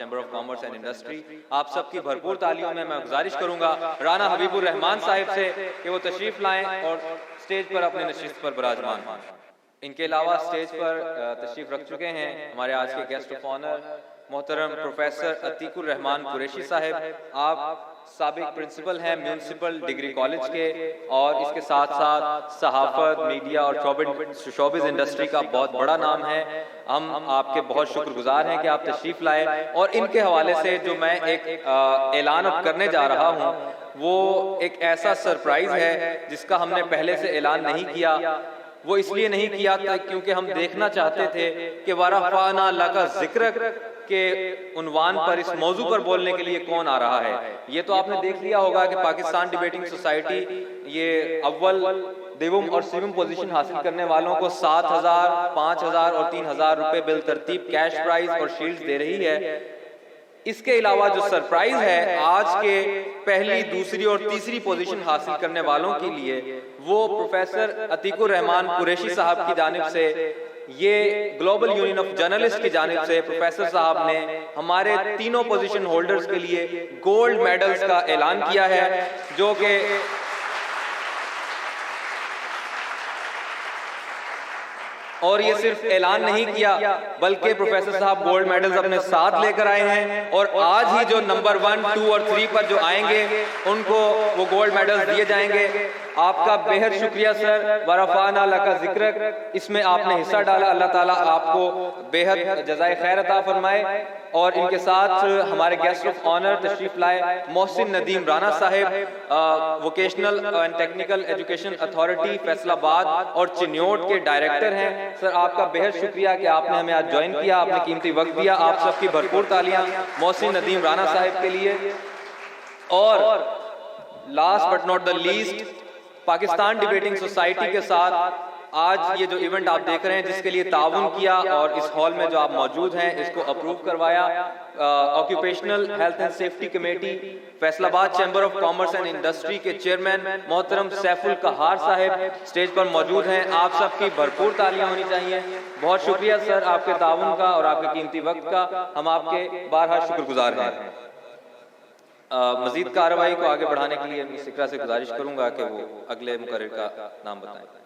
Chamber of commerce and industry. आप सबकी भरपूर तालियों में मैं गुजारिश करूंगा राना हबीबुर रहमान साहिब से कि वो तशरीफ लाएं और स्टेज पर अपने नशिस्त पर विराजमान हों। इनके अलावा स्टेज पर तशरीफ रख चुके हैं हमारे आज के गेस्ट ऑफ ऑनर मोहतरम प्रोफेसर अतीकुर रहमान कुरैशी साहब। आप साबिक प्रिंसिपल हैं म्यूनिसिपल डिग्री कॉलेज के और इसके साथ साथ सहाफत मीडिया और शोबिज इंडस्ट्री का बहुत बड़ा नाम है। हम आपके बहुत शुक्रगुजार हैं कि आप तशरीफ लाए और इनके हवाले से जो मैं एक ऐलान अब करने जा रहा हूं वो एक ऐसा सरप्राइज है जिसका हमने पहले से ऐलान नहीं किया। वो इसलिए नहीं किया था क्योंकि हम देखना चाहते थे कि वरफ़अना लका ज़िक्रक के उन्वान पर इस मौजू पर बोलने के लिए कौन आ रहा है। ये तो आपने देख लिया होगा कि पाकिस्तान डिबेटिंग सोसाइटी ये अव्वल देवम और सिवम पोजीशन हासिल करने वालों को 7,000, 5,000 और 3,000 रुपए बिल तरतीब कैश प्राइज और शील्ड्स दे रही है। इसके अलावा जो सरप्राइज है आज के पहली, दूसरी और तीसरी पोजीशन हासिल करने वालों के लिए वो प्रोफेसर अतीकुर रहमान कुरैशी साहब की जानिब से ये ग्लोबल यूनियन ऑफ जर्नलिस्ट की जानिब से प्रोफेसर साहब ने हमारे तीनों पोजीशन होल्डर्स के लिए गोल्ड मेडल्स का ऐलान किया है, जो कि और ये सिर्फ ऐलान नहीं किया बल्कि प्रोफेसर साहब गोल्ड मेडल्स अपने साथ लेकर आए हैं और आज ही जो नंबर 1, 2 और 3 पर जो आएंगे उनको वो गोल्ड मेडल्स दिए जाएंगे। आपका बेहद शुक्रिया सर, वरफ़अना लका ज़िक्रक। इसमें आपने हिस्सा डाला, अल्लाह ताला आपको बेहद जज़ाए खैर अता फरमाए। और इनके साथ हमारे गेस्ट ऑफ ऑनर तशरीफ लाए मोहसिन नदीम राना साहब, vocational and technical education authority Faisalabad और चिन्योट के डायरेक्टर हैं। सर आपका बेहद शुक्रिया कि आपने हमें आज ज्वाइन किया, आपने कीमती वक्त दिया। आप सबकी भरपूर तालियां मोहसिन नदीम राना साहब के लिए। और last but not the least, Pakistan debating society के साथ आज ये जो इवेंट आप देख रहे हैं जिसके लिए ताउन किया और इस हॉल में जो आप मौजूद हैं इसको अप्रूव करवाया, occupational health and safety committee Faisalabad chamber of commerce and industry के चेयरमैन मोहतरम सैफुल कहार साहब स्टेज पर मौजूद हैं। आप सबकी भरपूर तालियां होनी चाहिए। बहुत शुक्रिया सर आपके ताउन का और आपके कीमती वक्त का, हम आपके बारहा शुक्रगुजार हैं। मजीद कार्रवाई को आगे बढ़ाने के लिए मैं सिकरा से गुजारिश करूंगा कि वो अगले मुकर्रर का नाम बताएं।